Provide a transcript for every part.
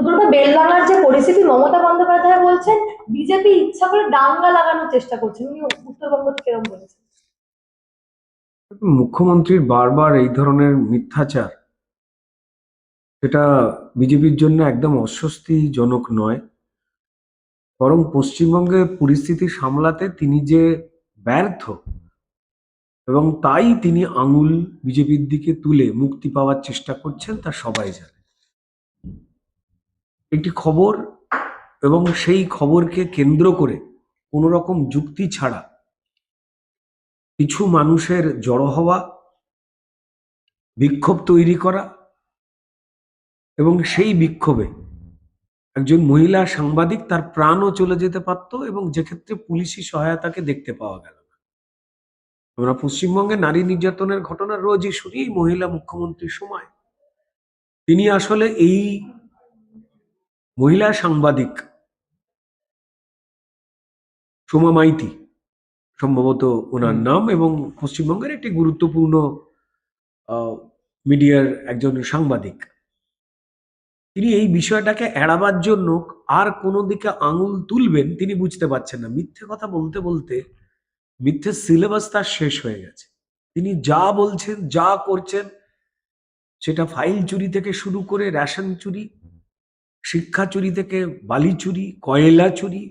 দুটো বেলডাঙ্গার যে পরিস্থিতি, মমতা বন্দ্যোপাধ্যায় বলছেন বিজেপি ইচ্ছা করে দাঙ্গা লাগানোর চেষ্টা করছে। উনি উত্তরবঙ্গ থেকে এরকম বলেছেন। মুখ্যমন্ত্রীর বারবার এই ধরনের মিথ্যাচার, সেটা বিজেপির জন্য একদম অস্বস্তিজনক নয়, বরং পশ্চিমবঙ্গের পরিস্থিতি সামলাতে তিনি যে ব্যর্থ এবং তাই তিনি আঙুল বিজেপির দিকে তুলে মুক্তি পাওয়ার চেষ্টা করছেন তা সবাই জানে। একটি খবর এবং সেই খবরকে কেন্দ্র করে কোনো রকম যুক্তি ছাড়া কিছু মানুষের জড়ো হওয়া, বিক্ষোভ তৈরি করা এবং সেই বিক্ষোভে একজন মহিলা সাংবাদিক তার প্রাণও চলে যেতে পারত এবং যে ক্ষেত্রে পুলিশি সহায়তাকে দেখতে পাওয়া গেল না। আমরা পশ্চিমবঙ্গে নারী নির্যাতনের ঘটনা রোজই শুনি। মহিলা মুখ্যমন্ত্রীর সময় তিনি আসলে এই মহিলা সাংবাদিক সোমা মাইতি সম্ভবত ওনার নাম, এবং পশ্চিমবঙ্গের একটি গুরুত্বপূর্ণ মিডিয়ার একজন সাংবাদিক, তিনি এই বিষয়টাকে এড়াবার জন্য আর কোনো দিকে আঙুল তুলবেন তিনি বুঝতে পারছেন না। মিথ্যে কথা বলতে বলতে মিথ্যে সিলেবাস তার শেষ হয়ে গেছে। তিনি যা বলছেন, যা করছেন, সেটা ফাইল চুরি থেকে শুরু করে রেশন চুরি, শিক্ষা চুরি থেকে বালি চুরি, কয়লা চুরি,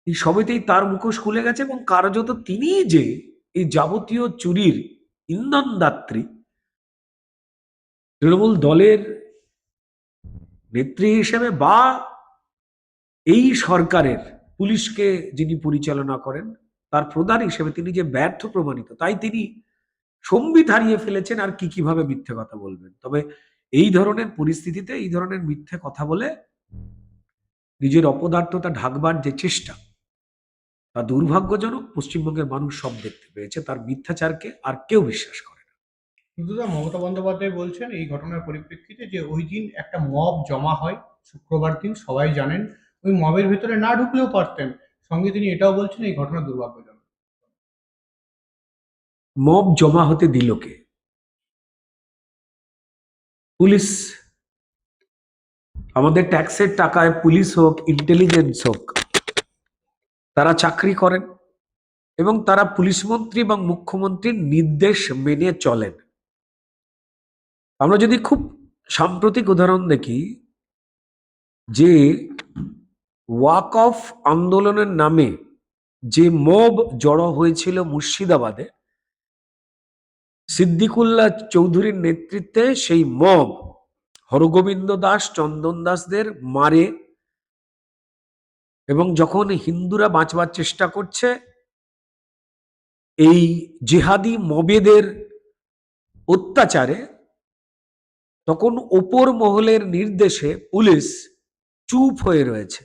এই সবেতেই তার মুখোশ খুলে গেছে। এবং কার্যত তিনি যে এই যাবতীয় চুরির ইন্ধনদাত্রী, তৃণমূল দলের নেত্রী হিসেবে বা এই সরকারের পুলিশকে যিনি পরিচালনা করেন তার প্রধান হিসেবে তিনি যে ব্যর্থ প্রমাণিত, তাই তিনি সম্বিত হারিয়ে ফেলেছেন আর কিভাবে মিথ্যে কথা বলবেন। তবে এই ধরনের পরিস্থিতিতে এই ধরনের মিথ্যে কথা বলে নিজের অপদার্থতা ঢাকবার যে চেষ্টা, তা দুর্ভাগ্যজনক। পশ্চিমবঙ্গের মানুষ সব দেখতে পেয়েছে, তার মিথ্যাচারকে আর কেউ বিশ্বাস করে না। কিন্তু মমতা বন্দ্যোপাধ্যায় বলছেন এই ঘটনার পরিপ্রেক্ষিতে যে ওই দিন একটা মব জমা হয় শুক্রবার দিন, সবাই জানেন। ওই মবের ভেতরে না ঢুকলেও পারতেন। সঙ্গে তিনি এটাও বলছেন এই ঘটনা দুর্ভাগ্যজনক। মব জমা হতে দিল কে? পুলিশ। আমাদের ট্যাক্সের টাকায় পুলিশ হোক, ইন্টেলিজেন্স হোক, তারা চাকরি করেন এবং তারা পুলিশ মন্ত্রী এবং মুখ্যমন্ত্রীর নির্দেশ মেনে চলেন। আমরা যদি খুব সাম্প্রতিক উদাহরণ দেখি, যে ওয়াক অফ আন্দোলনের নামে যে মব জড়ো হয়েছিল মুর্শিদাবাদে, সিদ্দিকুল্লাহ চৌধুরীর নেতৃত্বে সেই মব হরগোবিন্দ দাস, চন্দন দাসদের মারে এবং যখন হিন্দুরা বাঁচবার চেষ্টা করছে এই জিহাদি মবেদের অত্যাচারে, তখন ওপর মহলের নির্দেশে পুলিশ চুপ হয়ে রয়েছে,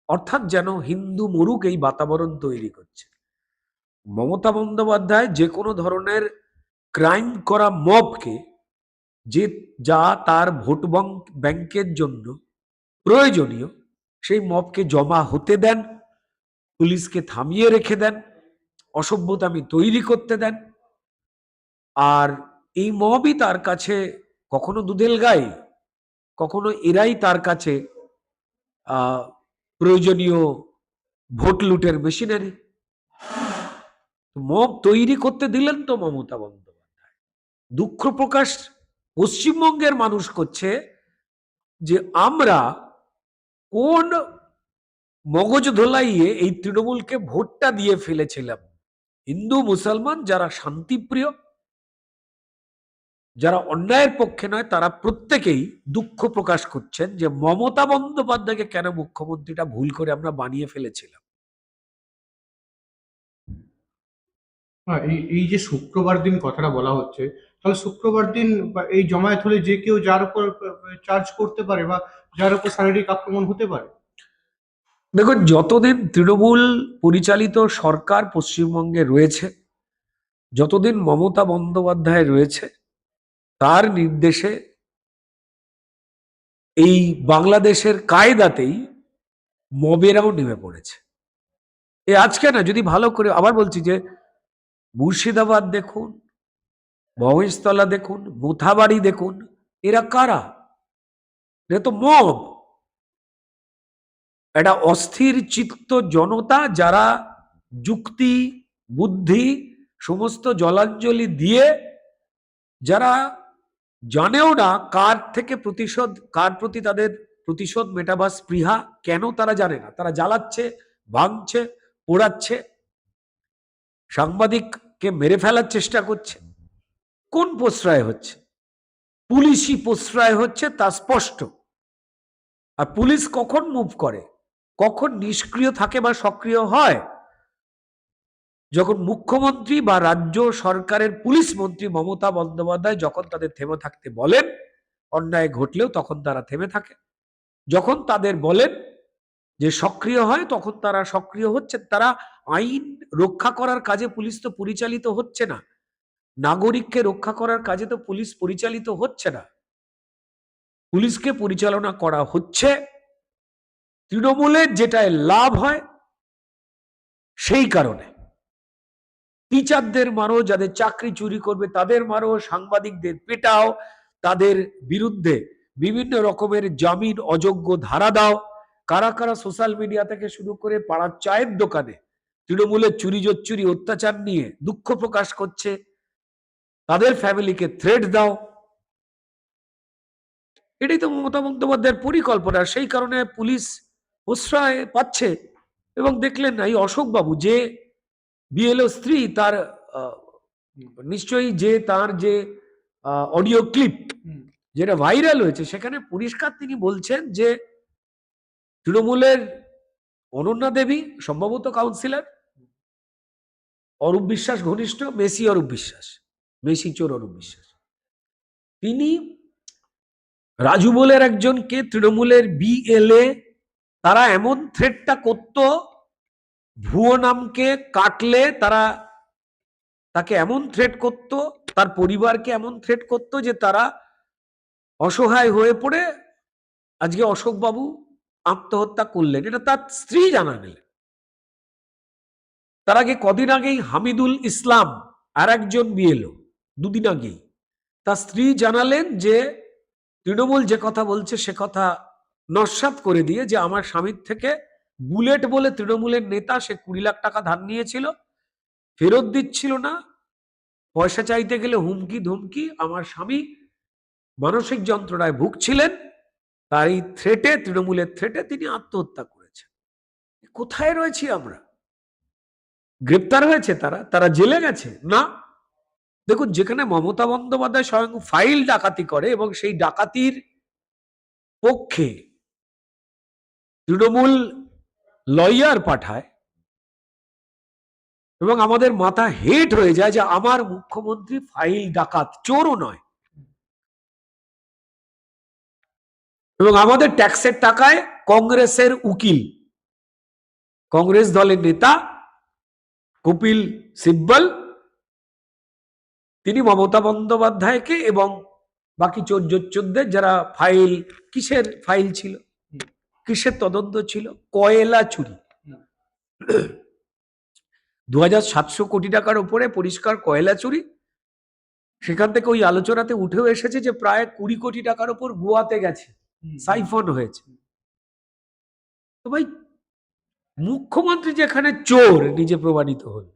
অর্থাৎ যেন হিন্দু মরুক এই বাতাবরণ তৈরি করছে। মমতা বন্দ্যোপাধ্যায় যে কোনো ধরনের ক্রাইম করা মবকে, যা তার ভোট ব্যাংকের জন্য প্রয়োজনীয়, সেই মবকে জমা হতে দেন, পুলিশকে থামিয়ে রেখে দেন, অসভ্যতামি তৈরি করতে দেন। আর এই মবই তার কাছে কখনো দুধেল গাই, কখনো এরাই তার কাছে প্রয়োজনীয় ভোট লুটের মেশিনারি। মব তৈরি করতে দিলেন তো মমতা বন্দ্যোপাধ্যায়। দুঃখ প্রকাশ পশ্চিমবঙ্গের মানুষ করছে যে আমরা কোন মগজ ধোলাইয়ে এই তৃণমূলকে ভোটটা দিয়ে ফেলেছিলাম। হিন্দু মুসলমান যারা শান্তিপ্রিয়, যারা অন্যায়ের পক্ষে নয়, তারা প্রত্যেকেই দুঃখ প্রকাশ করছেন যে মমতা বন্দ্যোপাধ্যায়কে কেন মুখ্যমন্ত্রীটা ভুল করে আমরা বানিয়ে ফেলেছিলাম। হ্যাঁ, এই এই যে শুক্রবার দিন কথাটা বলা হচ্ছে, তাহলে শুক্রবার দিন এই জমায়েত হলে যে কেউ যার উপর চার্জ করতে পারে বা যার উপর শারীরিক আক্রমণ হতে পারে। দেখুন, যতদিন তৃণমূল পরিচালিত সরকার পশ্চিমবঙ্গে রয়েছে, যতদিন মমতা বন্দ্যোপাধ্যায় রয়েছে, তার নির্দেশে এই বাংলাদেশের কায়দাতেই মবেরাও নেমে পড়েছে। আজকে না, যদি ভালো করে আবার বলছি যে মুর্শিদাবাদ দেখুন, মহেশতলা দেখুন, মোথাবাড়ি দেখুন, এরা কারা? এরা তো মব। একটা অস্থির চিত্ত জনতা, যারা যুক্তি বুদ্ধি সমস্ত জলাঞ্জলি দিয়ে, যারা জানেও না কার থেকে প্রতিশোধ, কার প্রতি তাদের প্রতিশোধ মেটাবার স্পৃহা, কেন তারা জানে না, তারা জ্বালাচ্ছে, ভাঙছে, পোড়াচ্ছে, সাংবাদিককে মেরে ফেলার চেষ্টা করছে। কোন প্রশ্রয় হচ্ছে? পুলিশই প্রশ্রয় হচ্ছে, তা স্পষ্ট। আর পুলিশ কখন মুভ করে, কখন নিষ্ক্রিয় থাকে বা সক্রিয় হয়? যখন মুখ্যমন্ত্রী বা রাজ্য সরকারের পুলিশ মন্ত্রী মমতা বন্দ্যোপাধ্যায় যখন তাদের থেমে থাকতে বলেন, অন্যায় ঘটলেও তখন তারা থেমে থাকে। যখন তাদের বলেন যে সক্রিয় হয়, তখন তারা সক্রিয় হচ্ছে। তারা আইন রক্ষা করার কাজে পুলিশ তো পরিচালিত হচ্ছে না, নাগরিককে রক্ষা করার কাজে তো পুলিশ পরিচালিত হচ্ছে না। পুলিশকে পরিচালনা করা হচ্ছে তৃণমূলের যেটায় লাভ হয় সেই কারণে। টিচারদের মারো, যাদের চাকরি চুরি করবে তাদের মারো, সাংবাদিকদের পেটাও, তাদের বিরুদ্ধে বিভিন্ন রকমের জামিন অযোগ্য ধারা দাও। কারা কারা সোশ্যাল মিডিয়া থেকে শুরু করে পাড়ার চায়ের দোকানে তৃণমূলের চুরি জোচ্চুরি অত্যাচার নিয়ে দুঃখ প্রকাশ করছে, তাদের ফ্যামিলিকে থ্রেট দাও। এটাই তো মমতা বন্দ্যোপাধ্যায়ের পরিকল্পনা। সেই কারণে পুলিশ প্রশ্রয় পাচ্ছে। এবং দেখলেন না এই অশোক বাবু, যে বিএলও স্ত্রী, তার নিশ্চয়ই যে তার যে অডিও ক্লিপ যেটা ভাইরাল হয়েছে, সেখানে পরিষ্কার তিনি বলছেন যে তৃণমূলের অনন্যা দেবী সম্ভবত কাউন্সিলর, অরূপ বিশ্বাস ঘনিষ্ঠ, মেসি অরূপ বিশ্বাস, মেসি চোর অরূপ বিশ্বাস, তিনি রাজু বলের একজনকে তৃণমূলের বিএলএ, তারা এমন থ্রেটটা করত, ভুয়ো নামকে কাটলে তারা তাকে এমন থ্রেট করত, তার পরিবারকে এমন থ্রেট করত যে তারা অসহায় হয়ে পড়ে আজকে অশোক বাবু আত্মহত্যা করলেন। এটা তার স্ত্রী জানালেন। তার আগে কদিন আগেই হামিদুল ইসলাম আর একজন বিএলও, দুদিন আগেই তার স্ত্রী জানালেন যে তৃণমূল যে কথা বলছে সে কথা নস্যাৎ করে দিয়ে, যে আমার স্বামীর থেকে বুলেট বলে তৃণমূলের নেতা, সে 20 লাখ টাকা ধার নিয়েছিল, ফেরত দিচ্ছিল না, পয়সা চাইতে গেলে হুমকি ধমকি, আমার স্বামী মানসিক যন্ত্রণায় ভুগছিলেন, তার এই থ্রেটে, তৃণমূলের থ্রেটে তিনি আত্মহত্যা করেছেন। কোথায় রয়েছি আমরা? গ্রেপ্তার হয়েছে তারা, তারা জেলে গেছে না। দেখুন, যেখানে মমতা বন্দ্যোপাধ্যায় স্বয়ং ফাইল ডাকাতি করে এবং সেই ডাকাতির পক্ষে তৃণমূল লয়ার পাঠায় এবং আমাদের মাথা হেট হয়ে যায় যে আমার মুখ্যমন্ত্রী ফাইল ডাকাত, চোরও নয়, এবং আমাদের ট্যাক্সের টাকায় কংগ্রেসের উকিল, কংগ্রেস দলের নেতা কপিল সিব্বল, তিনি মমতা বন্দ্যোপাধ্যায়কে এবং বাকি চোরদের, যারা ফাইল, কিসের ফাইল ছিল, কিসের তদন্ত ছিল, কয়লা চুরি, 2700 কোটি টাকার উপরে পরিষ্কার কয়লা চুরি। সেখান থেকে ওই আলোচনাতে উঠেও এসেছে যে প্রায় 20 কোটি টাকার উপর গোয়াতে গেছে, সাইফন হয়েছে। তো ভাই, মুখ্যমন্ত্রী যেখানে চোর নিজে প্রমাণিত হল,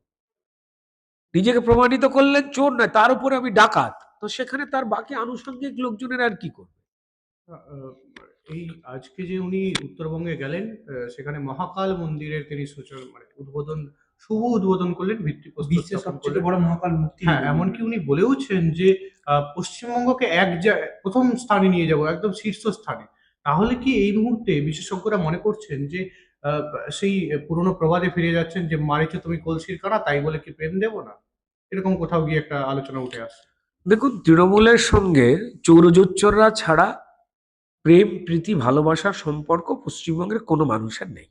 নিজেকে প্রমাণিত করলেন চোর নয়, তার উপরে আমি ডাকাত, তো সেখানে তার বাকি আনুষঙ্গিক লোকজনের আর কি করবে? এই আজকে যে উনি উত্তরবঙ্গে গেলেন, সেখানে মহাকাল মন্দিরের তিনি শুভ উদ্বোধন করলেন, ভিত্তিপ্রস্তর বিশ্বের স্থাপন সবচেয়ে করলেন। বড় মহাকাল মূর্তি। হ্যাঁ, এমনকি উনি বলেওছেন যে পশ্চিমবঙ্গকে প্রথম স্থানে নিয়ে যাব, একদম শীর্ষস্থানে। তাহলে কি এই মুহূর্তে বিশেষজ্ঞরা মনে করছেন যে আহ, সেই পুরনো প্রবাদে ফিরে যাচ্ছেন যে মারিছো তুমি কলসির কানা, তাই বলে কি প্রেম দেবো না? এরকম কোথাও গিয়ে একটা আলোচনা উঠে আসছে। দেখুন, তৃণমূলের সঙ্গে চোরজোচ্চররা ছাড়া প্রেম প্রীতি ভালোবাসার সম্পর্ক পশ্চিমবঙ্গের কোনো মানুষের নেই।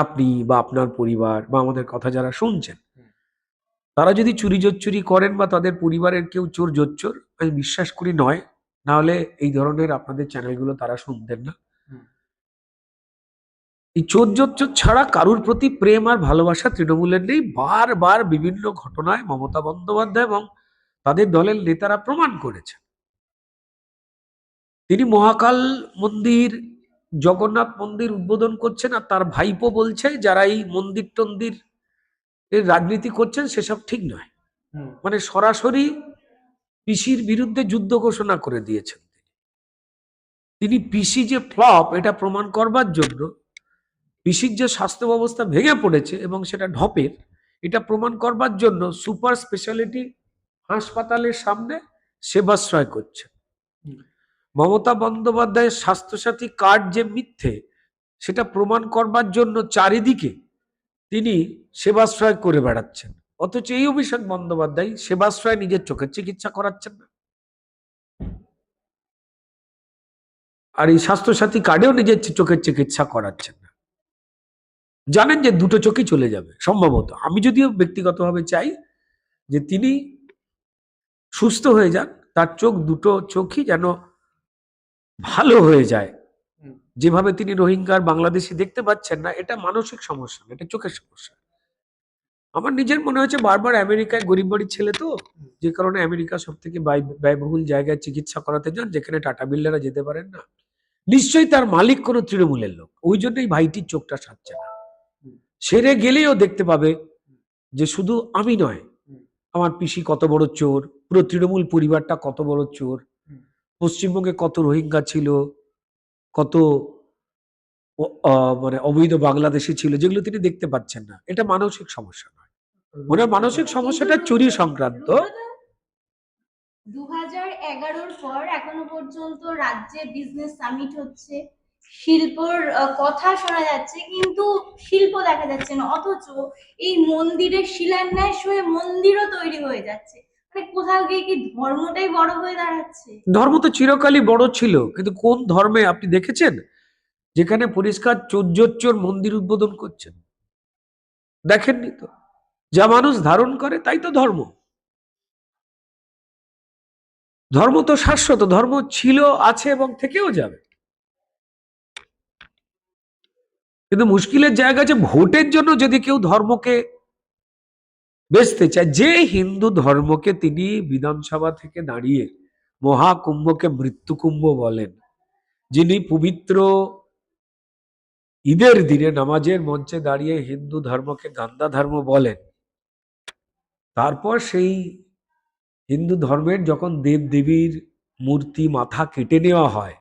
আপনি বা আপনার পরিবার বা আমাদের কথা যারা শুনছেন, তারা যদি চুরি জোচ্চুরি করেন বা তাদের পরিবারের কেউ চোর জোচ্চর, আমি বিশ্বাস করি নয়, না হলে এই ধরনের আপনাদের চ্যানেলগুলো তারা শুনতেন না। এই চোর জোচ্চর ছাড়া কারুর প্রতি প্রেম আর ভালোবাসা তৃণমূলের নেই। বারবার বিভিন্ন ঘটনায় মমতা বন্দ্যোপাধ্যায় এবং তাদের দলের নেতারা প্রমাণ করেছেন। তিনি মহাকাল মন্দির জগন্নাথ মন্দির উদ্বোধন করছেন আর তার ভাইপো বলছে যারা এই মন্দির টন্দির এর রাজনীতি করছেন সেসব ঠিক নয়। হুম। মানে সরাসরি পিসির বিরুদ্ধে যুদ্ধ ঘোষণা করে দিয়েছেন। তিনি পিসি যে ফ্লপ এটা প্রমাণ করবার জন্য, পিসির যে স্বাস্থ্য ব্যবস্থা ভেঙে পড়েছে এবং সেটা ঢপের, এটা প্রমাণ করবার জন্য সুপার স্পেশালিটি হাসপাতালের সামনে সেবাশ্রয় করছে। হুম। মমতা বন্দ্যোপাধ্যায়ের স্বাস্থ্যসাথী কার্ড যে মিথ্যে সেটা প্রমাণ করবার জন্য চারিদিকে তিনি সেবাশ্রয় করে বেড়াচ্ছেন, অথচ এই অভিষেক বন্দ্যোপাধ্যায় সেবাশ্রয় নিজের চোখের চিকিৎসা করাচ্ছেন না, আর এই স্বাস্থ্যসাথী কার্ডেও নিজের চোখের চিকিৎসা করাচ্ছেন না। জানেন যে দুটো চোখই চলে যাবে সম্ভবত। আমি যদিও ব্যক্তিগতভাবে চাই যে তিনি সুস্থ হয়ে যান, তার দুটো চোখই যেন ভালো হয়ে যায়। হুম। যেভাবে তিনি রোহিঙ্গার বাংলাদেশি দেখতে পাচ্ছেন না, এটা মানসিক সমস্যা না, এটা চোখের সমস্যা। আমার নিজের মনে হচ্ছে বারবার আমেরিকায় গরিব বাড়ির ছেলে তো, যে কারণে আমেরিকা সব থেকে ব্যয়বহুল জায়গায় চিকিৎসা করাতে যান, যেখানে টাটা বিল্ডাররা যেতে পারেন না। নিশ্চয়ই তার মালিক কোনো তৃণমূলের লোক, ওই জন্যই ভাইটির চোখটা সারছে না। সেরে গেলেও দেখতে পাবে যে শুধু আমি নয়, আমার পিসি কত বড় চোর, পুরো তৃণমূল পরিবারটা কত বড় চোর, পশ্চিমবঙ্গে কত রোহিঙ্গা ছিল, কত মানে অবৈধ বাংলাদেশি ছিল, যেগুলো তিনি দেখতে পাচ্ছেন না। এটা মানসিক সমস্যা নয়, ওনার মানসিক সমস্যাটা চুরি সংক্রান্ত। 2011-র পর এখনো পর্যন্ত রাজ্যে বিজনেস সামিট হচ্ছে, শিল্পর কথা শোনা যাচ্ছে, কিন্তু শিল্প দেখা যাচ্ছে না। অথচ এই মন্দিরের শিলান্যাস হয়ে মন্দিরও তৈরি হয়ে যাচ্ছে। মানে কোথাও গিয়ে কি ধর্মটাই বড় হয়ে দাঁড়াচ্ছে? ধর্ম তো চিরকালই বড় ছিল, কিন্তু কোন ধর্মে আপনি দেখেছেন যেখানে পরিষ্কার চোর মন্দির উদ্বোধন করছেন? দেখেননি তো। যা মানুষ ধারণ করে তাই তো ধর্ম। ধর্ম তো শাশ্বত, ধর্ম ছিল, আছে এবং থেকেও যাবে। কিন্তু মুশকিলের জায়গা যে ভোটের জন্য যদি কেউ ধর্মকে বেচতে চায়, যে হিন্দু ধর্মকে তিনি বিধানসভা থেকে দাঁড়িয়ে মহাকুম্ভকে মৃত্যুকুম্ভ বলেন, যিনি পবিত্র ঈদের দিনে নামাজের মঞ্চে দাঁড়িয়ে হিন্দু ধর্মকে গান্দা ধর্ম বলেন, তারপর সেই হিন্দু ধর্মের যখন দেব দেবীর মূর্তি মাথা কেটে নেওয়া হয়,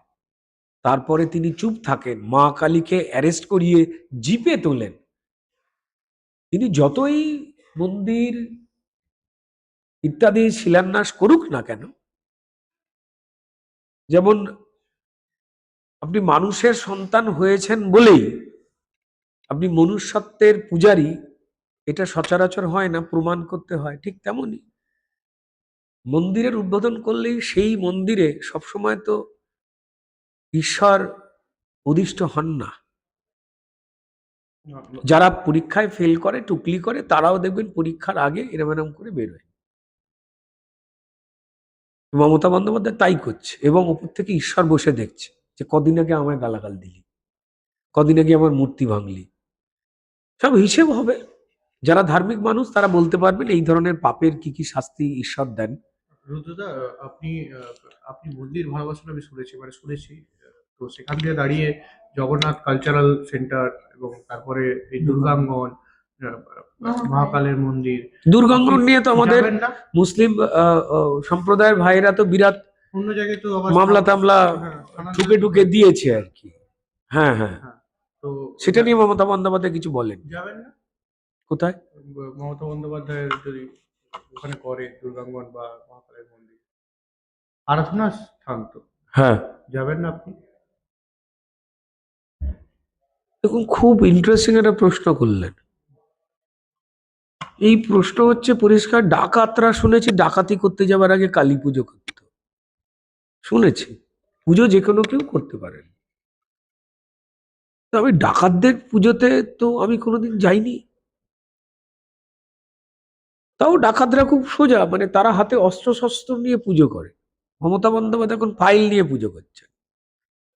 তারপরে তিনি চুপ থাকেন, মা কালীকে অ্যারেস্ট করিয়ে জিপে তোলেন। তিনি যতই মন্দির ইত্যাদি শিলান্যাস করুক না কেন, যেমন আপনি মানুষের সন্তান হয়েছেন বলেই আপনি মনুষ্যত্বের পূজারী, এটা সচরাচর হয় না, প্রমাণ করতে হয়। ঠিক তেমনি মন্দিরের উদ্বোধন করলেই সেই মন্দিরে সবসময় তো ঈশ্বর অধিষ্ঠ হন না। যারা পরীক্ষায় ফেল করে, টুকলি করে, তারাও দেখবেন পরীক্ষার আগে এরম করে বেরোয়। মমতা বন্দ্যোপাধ্যায় তাই করছে, এবং উপর থেকে ঈশ্বর বসে দেখছে যে কদিন আগে আমায় গালাগাল দিলি, কদিন আগে আমার মূর্তি ভাঙলি। সব হিসেব হবে। যারা ধার্মিক মানুষ তারা বলতে পারবেন এই ধরনের পাপের কি কি শাস্তি ঈশ্বর দেন। রুদ্রদা, আপনি আপনি মন্দির ভালোবাসেন আমি শুনেছি। তো সেখান থেকে দাঁড়িয়ে জগন্নাথ কালচারাল সেন্টার এবং তারপরে এই দুর্গাঙ্গন, মহাকালের মন্দির, দুর্গাঙ্গন নিয়ে তো আমাদের যাবেন না? মুসলিম সম্প্রদায়ের ভাইরা তো বিরাট অন্য জায়গায় তো আবার মামলা টামলা থানা ঠুকে ঠুকে দিয়েছে আর কি। হ্যাঁ হ্যাঁ, হ্যাঁ। তো সেটা নিয়ে মমতা বন্দ্যোপাধ্যায় কিছু বলেন। যাবেন না? কোথায়? মমতা বন্দ্যোপাধ্যায়ের যদি ওখানে করে দুর্গাঙ্গন বা মহাকালের মন্দির, আরাধনা স্থান তো, হ্যাঁ, যাবেন না আপনি? দেখুন, খুব ইন্টারেস্টিং একটা প্রশ্ন করলেন। এই প্রশ্ন হচ্ছে পরিষ্কার, ডাকাতরা শুনেছি ডাকাতি করতে যাবার আগে কালী পুজো করতো, শুনেছি। পুজো যে কোনো কেউ করতে পারেন, তবে ডাকাতদের পুজোতে তো আমি কোনোদিন যাইনি। তাও ডাকাতরা খুব সোজা, মানে তারা হাতে অস্ত্র শস্ত্র নিয়ে পুজো করে। মমতা বন্দ্যোপাধ্যায় এখন ফাইল নিয়ে পুজো করছে,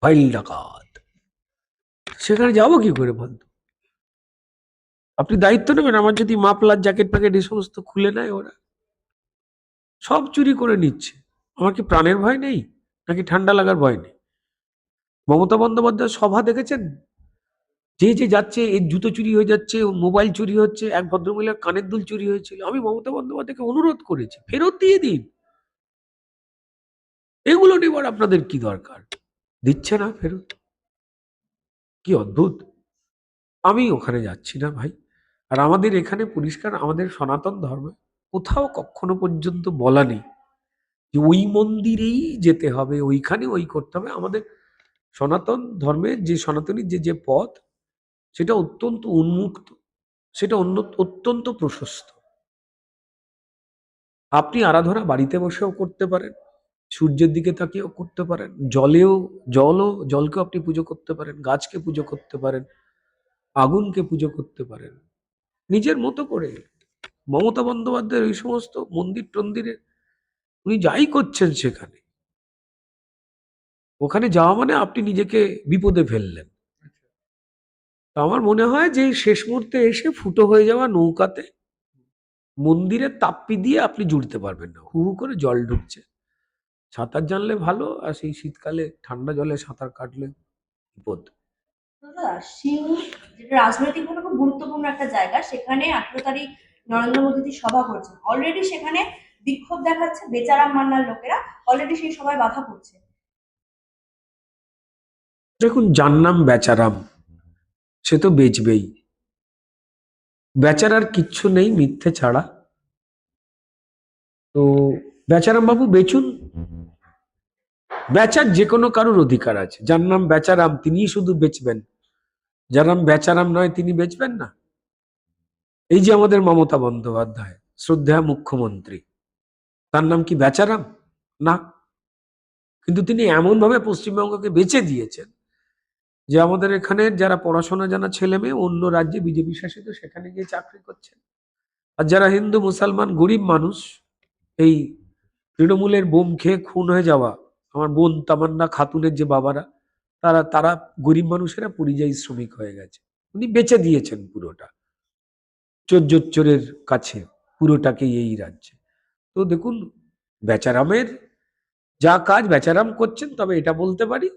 ফাইল ডাকাত। সেখানে যাবো কি করে বলতো? আপনি দায়িত্ব নেবেন? আমার যদি মাফলার জ্যাকেট প্যাকেট এই সমস্ত খুলে নেয়, ওরা সব চুরি করে নিচ্ছে। আমার কি প্রাণের ভয় নেই, নাকি ঠান্ডা লাগার ভয় নেই? মমতা বন্দ্যোপাধ্যায় সভা দেখেছেন? যে যে যাচ্ছে, এর জুতো চুরি হয়ে যাচ্ছে, ওর মোবাইল চুরি হচ্ছে, এক ভদ্রমহিলার কানের দুল চুরি হয়েছিল। আমি মমতা বন্দ্যোপাধ্যায়কে অনুরোধ করেছি, ফেরত দিয়ে দিন। এগুলো নেবার আপনাদের কি দরকার? দিচ্ছে না ফেরত। কি অদ্ভুত। আমি ওখানে যাচ্ছি না ভাই। আর আমাদের এখানে পরিষ্কার, আমাদের সনাতন ধর্মে কোথাও কখনো পর্যন্ত বলা নেই যে ওই মন্দিরেই যেতে হবে, ওইখানে ওই করতে হবে। আমাদের সনাতন ধর্মের যে সনাতনী যে যে পথ, সেটা অত্যন্ত উন্মুক্ত, সেটা অত্যন্ত প্রশস্ত। আপনি আরাধনা বাড়িতে বসেও করতে পারেন, সূর্যের দিকে তাকিয়েও করতে পারেন, জলকে আপনি পুজো করতে পারেন, গাছকে পুজো করতে পারেন, আগুনকে পুজো করতে পারেন নিজের মতো করে। মমতা বন্দ্যোপাধ্যায়ের ওই সমস্ত মন্দির টন্দিরে উনি যাই করছেন সেখানে, ওখানে যাওয়া মানে আপনি নিজেকে বিপদে ফেললেন। তো আমার মনে হয় যে শেষ মুহূর্তে এসে ফুটো হয়ে যাওয়া নৌকাতে মন্দিরের তাপ্পি দিয়ে আপনি জুড়তে পারবেন না, হু হু করে জল ঢুকছে। সাঁতার জানলে ভালো, আর সেই শীতকালে ঠান্ডা জলে সাঁতার কাটলে বিপদ। দাদা, সিঙ্গুর যেটা রাজনৈতিকভাবে খুব গুরুত্বপূর্ণ একটা জায়গা, সেখানে 18 তারিখ নরেন্দ্র মোদী সভা করছেন। অলরেডি সেখানে বিক্ষোভ দেখাচ্ছে বেচারাম মান্নার লোকেরা, অলরেডি সেই সভায় বাধা পড়ছে। দেখুন, যার নাম বেচারাম সে তো বেচবেই। বেচারার কিচ্ছু নেই মিথ্যে ছাড়া। তো বেচারাম বাবু বেচুন, বেচার যে কোনো কারোর অধিকার আছে। যার নাম বেচারাম তিনিই শুধু বেচবেন, যার নাম বেচারাম নয় তিনি বেচবেন না। এই যে আমাদের মমতা বন্দ্যোপাধ্যায়, শ্রদ্ধেয় মুখ্যমন্ত্রী, তার নাম কি বেচারাম? না। কিন্তু তিনি এমন ভাবে পশ্চিমবঙ্গকে বেচে দিয়েছেন যে আমাদের এখানে যারা পড়াশোনা জানা ছেলে মেয়ে অন্য রাজ্যে বিজেপি শাসিত সেখানে গিয়ে চাকরি করছেন, আর যারা হিন্দু মুসলমান গরিব মানুষ, এই তৃণমূলের বোম খেয়ে খুন হয়ে যাওয়া আমার বোন তামান্না খাতুনের যে বাবারা, তারা তারা গরিব মানুষেরা পরিযায়ী শ্রমিক হয়ে গেছে। উনি বেচে দিয়েছেন পুরোটা চোরের কাছে, পুরোটাকে এই রাজ্যে। তো দেখুন, বেচারামের যা কাজ বেচারাম করছেন। তবে এটা বলতে পারি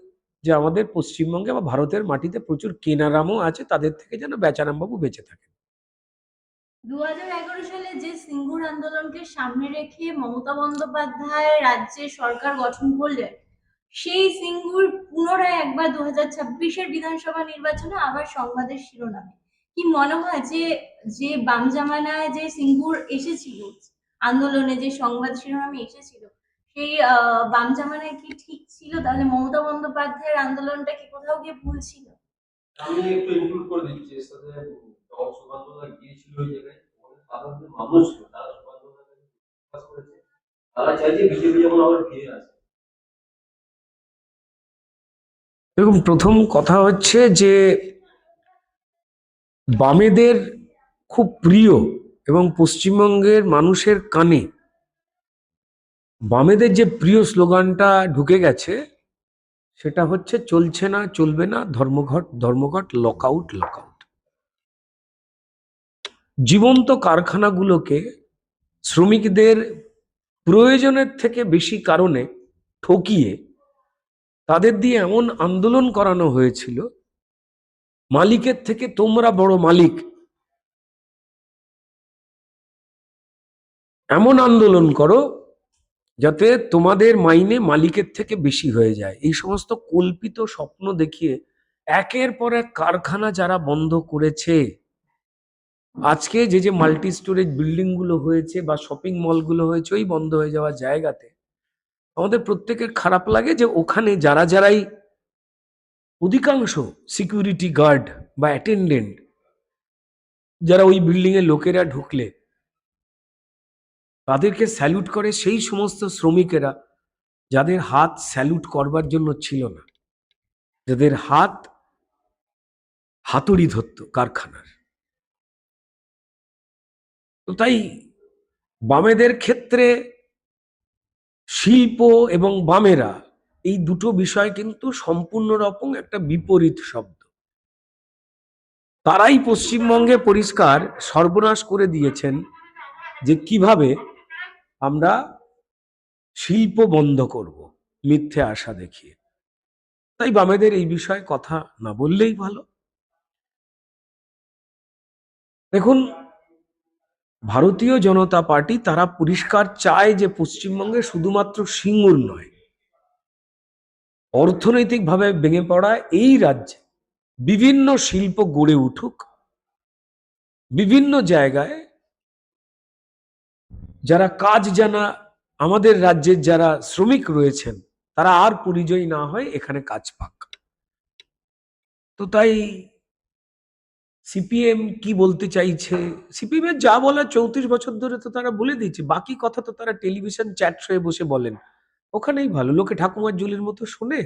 যে আমাদের পশ্চিমবঙ্গে বা ভারতের মাটিতে প্রচুর কেনারামও আছে, তাদের থেকে যেন বেচারাম বাবু বেঁচে থাকেন। 2011 সালে যে সিঙ্গুর আন্দোলনকে সামনে রেখে মমতা বন্দ্যোপাধ্যায় রাজ্যে সরকার গঠন করলেন, সেই সিঙ্গুর পুনরায় একবার 2026-এর বিধানসভা নির্বাচনে আবার সংবাদের শিরোনামে। কি মনে হয় যে যে বাম জামানায় যে সিঙ্গুর এসেছিল, আন্দোলনে যে সংবাদ শিরোনামে এসেছিল, সেই বাম জামানায় কি ঠিক ছিল? তাহলে মমতা বন্দ্যোপাধ্যায়ের আন্দোলনটা কি কোথাও গিয়ে ভুল ছিল? আমি একটু ইনক্লুড করে দিচ্ছি এর সাথে। যখন সুকান্তদা গিয়েছিল ওই জায়গায়, ওখানে সাধারণ যে মানুষ ছিল তারা সুকান্তদাকে বিশ্বাস করেছে, তারা চাইছে বিজেপি যেমন আবার ফিরে আসে। দেখুন, প্রথম কথা হচ্ছে যে বামেদের খুব প্রিয় এবং পশ্চিমবঙ্গের মানুষের কানে বামেদের যে প্রিয় স্লোগানটা ঢুকে গেছে সেটা হচ্ছে চলছে না, চলবে না, ধর্মঘট ধর্মঘট, লকআউট লকআউট। জীবন্ত কারখানাগুলোকে শ্রমিকদের প্রয়োজনের থেকে বেশি কারণে ঠকিয়ে তাদের দিয়ে এমন আন্দোলন করানো হয়েছিল, মালিকের থেকে তোমরা বড় মালিক, এমন আন্দোলন করো যাতে তোমাদের মাইনে মালিকের থেকে বেশি হয়ে যায়। এই সমস্ত কল্পিত স্বপ্ন দেখিয়ে একের পর এক কারখানা যারা বন্ধ করেছে, আজকে যে যে মাল্টি স্টোরেজ বিল্ডিং গুলো হয়েছে বা শপিং মল গুলো হয়েছে ওই বন্ধ হয়ে যাওয়া জায়গাতে, আমাদের প্রত্যেকের খারাপ লাগে যে ওখানে যারাই অধিকাংশ সিকিউরিটি গার্ড বা অ্যাটেন্ডেন্ট, যারা ওই বিল্ডিং এ লোকেরা ঢুকলে তাদেরকে স্যালুট করে সেই সমস্ত শ্রমিকেরা যাদের হাত স্যালুট করবার জন্য ছিল না, যাদের হাত হাতুড়ি ধরত কারখানার। তো তাই বামেদের ক্ষেত্রে শিল্প এবং বামেরা এই দুটো বিষয় কিন্তু সম্পূর্ণ রকম একটা বিপরীত শব্দ। তারাই পশ্চিমবঙ্গে পরিষ্কার সর্বনাশ করে দিয়েছেন যে কিভাবে আমরা শিল্প বন্ধ করব মিথ্যে আশা দেখিয়ে। তাই বামেদের এই বিষয়ে কথা না বললেই ভালো। দেখুন, ভারতীয় জনতা পার্টি তারা পরিষ্কার চায় যে পশ্চিমবঙ্গে শুধুমাত্র সিঙ্গুর নয়, অর্থনৈতিকভাবে ভেঙে পড়া এই রাজ্যে বিভিন্ন শিল্প গড়ে উঠুক, বিভিন্ন জায়গায় যারা কাজ জানা আমাদের রাজ্যের যারা শ্রমিক রয়েছেন তারা আর পরিযায়ী না হয় এখানে কাজ পাক। তো তাই সিপিএম কি বলতে চাইছে, সিপিএম এর যা বলা 34 বছর ধরে তো তারা বলে দিয়েছে, বাকি কথা তো তারা টেলিভিশন চ্যাট শোয়ে বসে বলেন, ওখানেই ভালো, লোকে ঠাকুমার ঝুলির মতো শোনে,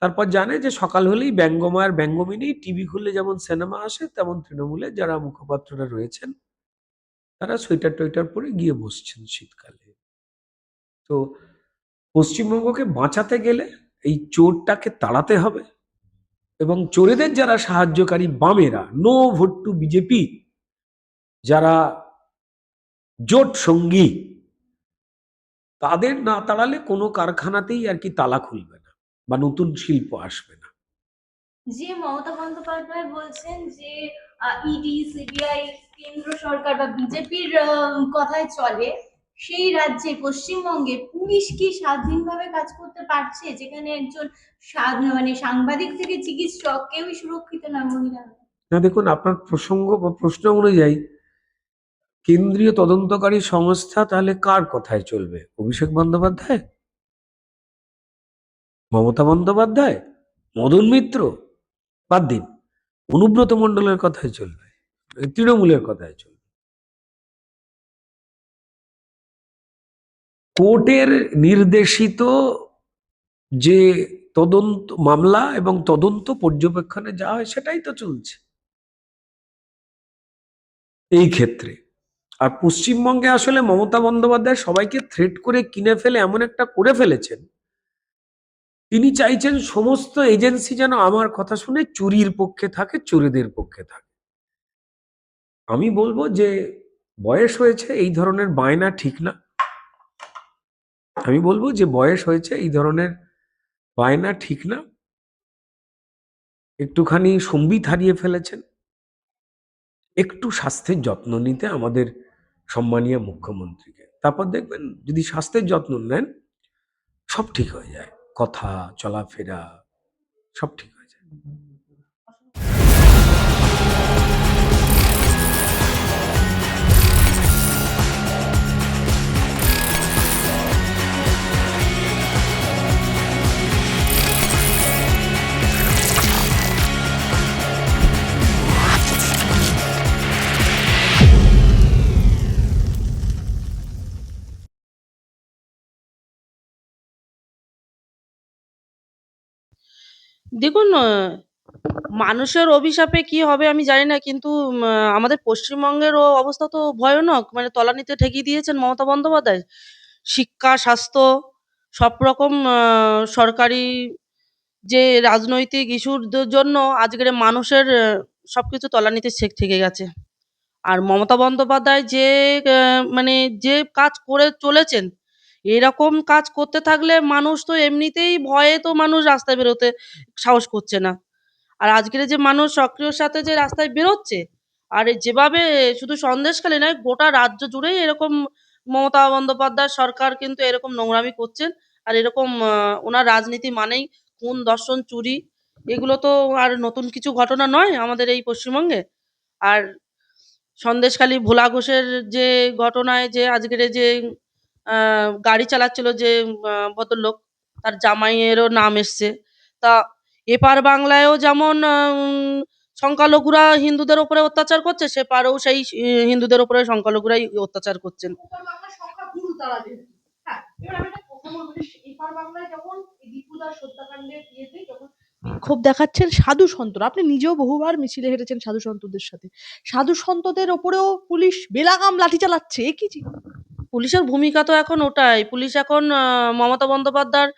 তারপর জানে যে সকাল হলেই ব্যঙ্গময় আর ব্যঙ্গমিনী টিভি খুললে যেমন সিনেমা আসে, তেমন তৃণমূলে যারা মুখপাত্ররা রয়েছেন তারা সোয়েটার টোয়েটার পরে গিয়ে বসছেন শীতকালে। তো পশ্চিমবঙ্গকে বাঁচাতে গেলে এই চোরটাকে তাড়াতে হবে, এবং চোরেদের যারা সাহায্যকারী বামেরা, নো ভোট টু বিজেপি, যারা জোট সঙ্গী, তাদের না তাড়ালে কোনো কারখানাতেই আর কি তালা খুলবে না বা নতুন শিল্প আসবে না। যে মমতা বন্দ্যোপাধ্যায় বলছেন যে ইডি সিবিআই কেন্দ্র সরকার বা বিজেপির কথায় চলে, সেই রাজ্যে পশ্চিমবঙ্গে পুলিশ কি স্বাধীনভাবে কাজ করতে পারছে, যেখানে একজন মানে সাংবাদিক থেকে চিকিৎসক কেউই সুরক্ষিত না মহিলা? না, দেখুন, আপনার প্রসঙ্গ বা প্রশ্ন অনুযায়ী কেন্দ্রীয় তদন্তকারী সংস্থা তাহলে কার কথায় চলবে? অভিষেক বন্দ্যোপাধ্যায়, মমতা বন্দ্যোপাধ্যায়, মদন মিত্র? বাদ দিন, অনুব্রত মণ্ডলের কথায় চলবে, তৃণমূলের কথায় চলবে। কোর্টের নির্দেশিত যে তদন্ত মামলা এবং তদন্ত পর্যবেক্ষণে যা হয় সেটাই তো চলছে এই ক্ষেত্রে। আর পশ্চিমবঙ্গে আসলে মমতা বন্দ্যোপাধ্যায় সবাইকে থ্রেট করে কিনে ফেলে এমন একটা করে ফেলেছেন, তিনি চাইছেন সমস্ত এজেন্সি যেন আমার কথা শুনে চুরির পক্ষে থাকে, চোরেদের পক্ষে থাকে। আমি বলবো যে বয়স হয়েছে এই ধরনের বায়না ঠিক না। আমি বলবো যে বয়স হয়েছে এই ধরনের বায়না ঠিক না। একটুখানি সম্বিত হারিয়ে ফেলেছেন, একটু স্বাস্থ্যের যত্ন নিতে আমাদের সম্মানীয় মুখ্যমন্ত্রীকে, তারপর দেখবেন যদি স্বাস্থ্যের যত্ন নেন সব ঠিক হয়ে যায়, কথা চলাফেরা সব ঠিক হয়ে যায়। দেখুন, মানুষের অভিশাপে কি হবে আমি জানি না, কিন্তু আমাদের পশ্চিমবঙ্গেরও অবস্থা তো ভয়ানক, মানে তলানিতে ঠেকিয়ে দিয়েছেন মমতা বন্দ্যোপাধ্যায়। শিক্ষা, স্বাস্থ্য সব রকম সরকারি যে রাজনৈতিক ইস্যুর জন্য আজকের মানুষের সবকিছু তলানিতে ঠেকে গেছে। আর মমতা বন্দ্যোপাধ্যায় যে মানে যে কাজ করে চলেছেন, এরকম কাজ করতে থাকলে মানুষ তো এমনিতেই ভয়ে তো মানুষ রাস্তায় বেরোতে সাহস করছে না। আর আজকের যে মানুষ সক্রিয়র সাথে যে রাস্তায় বেরোচ্ছে, আর যেভাবে শুধু সন্দেশখালী নয় গোটা রাজ্য জুড়েই এরকম মমতা বন্দ্যোপাধ্যায় সরকার কিন্তু এরকম নোংরামি করছেন। আর এরকম ওনার রাজনীতি মানেই খুন, ধর্ষণ, চুরি, এগুলো তো আর নতুন কিছু ঘটনা নয় আমাদের এই পশ্চিমবঙ্গে। আর সন্দেশখালী ভোলা ঘোষের যে ঘটনায় যে আজকের যে গাড়ি চালাচ্ছিল যে ভদ্রলোক, তার জামাইয়েরও নাম এসছে। তা এপার বাংলায়ও যেমন সংখ্যালঘুরা হিন্দুদের উপরে অত্যাচার করছে, সেপারেও সেই হিন্দুদের উপরে সংখ্যালঘুরাই অত্যাচার করছেন। এপার বাংলার সংখ্যাগুরু তারা যেহেতু। হ্যাঁ, এবার আমি একটা কথা বলবো যে এপার বাংলায় যখন এই দীপুদার হত্যাকাণ্ডের ইয়েতে যখন বিক্ষোভ দেখাচ্ছেন সাধু সন্তরা, আপনি নিজেও বহুবার মিছিলে হেঁটেছেন সাধু সন্তদের সাথে, সাধু সন্তদের ওপরেও পুলিশ বেলাগাম লাঠি চালাচ্ছে, এ কি পুলিশের ভূমিকা তো এখন ওটাই। পুলিশ এখন মমতা বন্দ্যোপাধ্যায়ের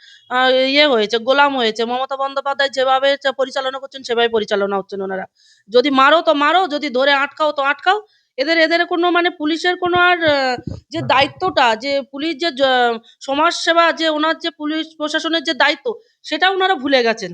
ইয়ে হয়েছে, গোলাম হয়েছে। মমতা বন্দ্যোপাধ্যায় যেভাবে পরিচালনা করছেন সেভাবে পরিচালনা হচ্ছেন ওনারা। যদি মারো তো মারো, যদি ধরে আটকাও তো আটকাও, এদের এদের কোনো মানে পুলিশের কোনো আর যে দায়িত্বটা, যে পুলিশ যে সমাজ সেবা, যে ওনার যে পুলিশ প্রশাসনের যে দায়িত্ব, সেটা ওনারা ভুলে গেছেন।